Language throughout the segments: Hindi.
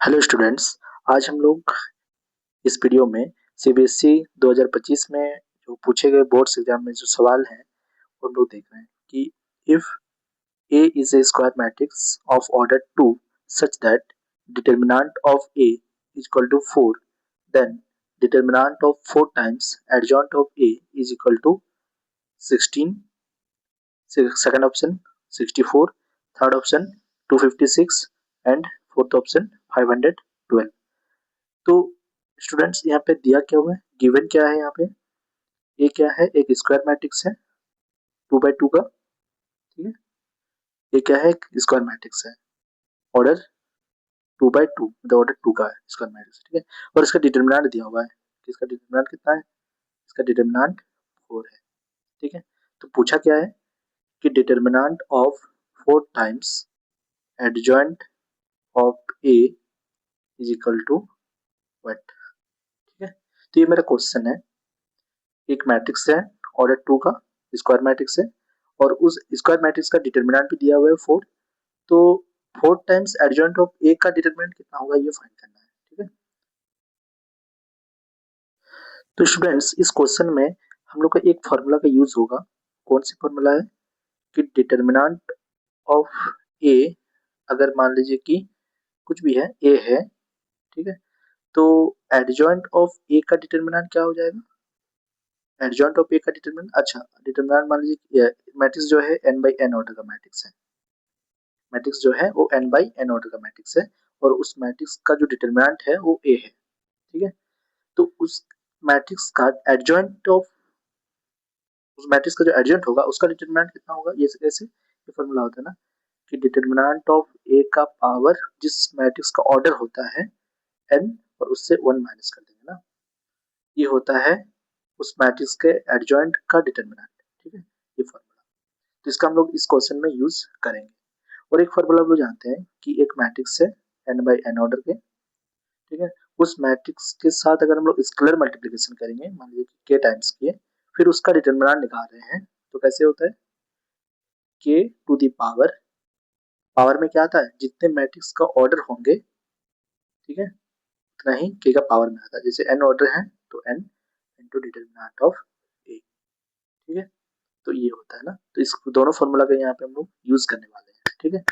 Hello students. आज हम लोग इस वीडियो में सीबीएसई 2025 में जो पूछे गए बोर्ड्स एग्जाम में जो सवाल हैं वो हम लोग देख रहे हैं कि if A is a square matrix of order 2 such that determinant of A is equal to 4, then determinant of 4 times adjoint of A is equal to 16, second option 64, third option 256 and fourth option 512। तो स्टूडेंट्स यहाँ पे दिया क्या हुआ है, गिवन क्या है यहाँ पे, ये क्या है, एक स्क्वायर मैट्रिक्स है 2 बाई 2 का। ठीक है, ये क्या है, एक स्क्वायर मैट्रिक्स है, ऑर्डर 2 बाई 2, मतलब ऑर्डर 2 का है स्क्वायर मैट्रिक्स। ठीक है, और इसका डिटर्मिनेंट दिया हुआ है कि इसका डिटर्मिनेंट कितना है, इसका डिटर्मिनेंट 4 है। ठीक है, तो पूछा क्या है कि determinant of 4 times adjoint of A is equal to what. ठीक है, तो ये मेरा क्वेश्चन है, एक मैट्रिक्स है ऑर्डर 2 का, स्क्वायर मैट्रिक्स है, और उस स्क्वायर मैट्रिक्स का डिटर्मिनेंट भी दिया हुआ है 4। तो 4 टाइम्स एडजॉइंट ऑफ ए का डिटर्मिनेंट कितना होगा ये फाइंड करना है। ठीक है, तो स्टूडेंट्स इस क्वेश्चन में हम लोग का एक फार्मूला का यूज होगा। कौन सी फार्मूला है कि डिटर्मिनेंट ऑफ ए, अगर मान लीजिए कि कुछ भी है, ए है, ठीक है, तो एडजॉइंट ऑफ ए का डिटर्मिनेंट क्या हो जाएगा, एडजॉइंट ऑफ ए का डिटर्मिनेंट, अच्छा डिटर्मिनेंट मान लीजिए मैट्रिक्स जो है n बाई n ऑर्डर का मैट्रिक्स है, मैट्रिक्स जो है वो n बाई n ऑर्डर का मैट्रिक्स है, और उस मैट्रिक्स का जो डिटर्मिनेंट है वो a है। ठीक है, तो उस मैट्रिक्स का एडजॉइंट ऑफ, उस मैट्रिक्स का जो एडजॉइंट होगा उसका डिटर्मिनेंट कितना होगा, ये कैसे, ये फॉर्मूला होता है ना कि डिटर्मिनेंट ऑफ ए का पावर जिस मैट्रिक्स का ऑर्डर होता है n और उससे 1 माइनस कर देंगे ना, ये होता है उस मैट्रिक्स के एडजॉइंट का डिटर्मिनेंट। ठीक है, ये फॉर्मूला, तो इसका हम लोग इस क्वेश्चन में यूज करेंगे। और एक फॉर्मूला हम लोग जानते हैं कि एक मैट्रिक्स है n बाई n ऑर्डर के, ठीक है, उस मैट्रिक्स के साथ अगर हम लोग स्केलर मल्टीप्लिकेशन करेंगे, मान लीजिए के टाइम्स किए, फिर उसका डिटर्मिनेंट निकाल रहे हैं, तो कैसे होता है, के टू द पावर, पावर में क्या आता है, जितने मैट्रिक्स का ऑर्डर होंगे, ठीक है, उतना ही के का पावर में आता है। जैसे n ऑर्डर है तो n into determinant of A. ठीक है, तो ये होता है ना, तो इस दोनों फॉर्मूला का यहाँ पे हम लोग यूज करने वाले हैं। ठीक है,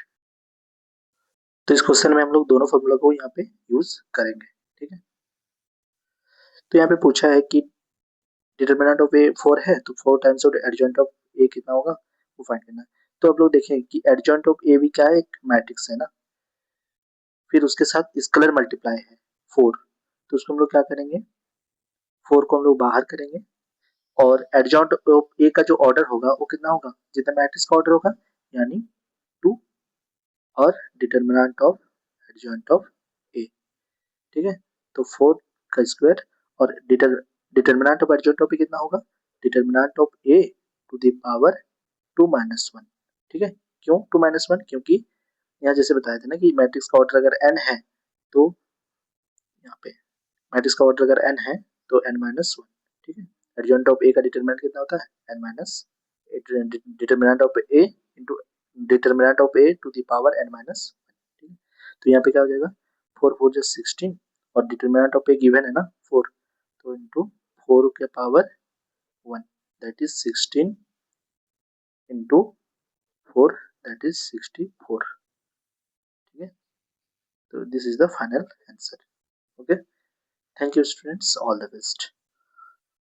तो इस क्वेश्चन में हम लोग दोनों फॉर्मूला को यहाँ पे यूज करेंगे। ठीक है, तो यहाँ पे पूछा है कि डिटर्मिनेंट ऑफ ए 4 है, तो 4 times of adjoint of A कितना होगा वो फाइंड करना है। तो आप लोग देखें कि एडजॉइंट ऑफ ए भी क्या है, एक मैट्रिक्स है ना, फिर उसके साथ स्केलर मल्टीप्लाई है 4, तो उसको हम लोग क्या करेंगे, 4 को हम लोग बाहर करेंगे, और एडजॉइंट ऑफ ए का जो ऑर्डर होगा वो कितना होगा, जितना मैट्रिक्स का ऑर्डर होगा, यानी 2, और determinant of adjoint of A. ठीक है, तो 4 का स्क्वायर, और determinant of adjoint of A कितना होगा, determinant of A to the power 2 - 1। ठीक है, क्यों 2 - 1, क्योंकि यहाँ जैसे बताया था ना कि मैट्रिक्स का ऑर्डर अगर n है, तो यहाँ पे मैट्रिक्स का ऑर्डर अगर n है तो n-1। ठीक है, एडजॉइंट ऑफ ए का डिटरमिनेंट कितना होता है, n minus, determinant of A into determinant of A to the power n-1। ठीक है, तो यहाँ पे क्या हो जाएगा, 4 4 just 16, और डिटरमिनेंट ऑफ ए गिवन है ना 4, तो इंटू 4 के power 1, that is 16 into 4, that is 64। ठीक है, तो this is the final answer. Okay, thank you students, all the best.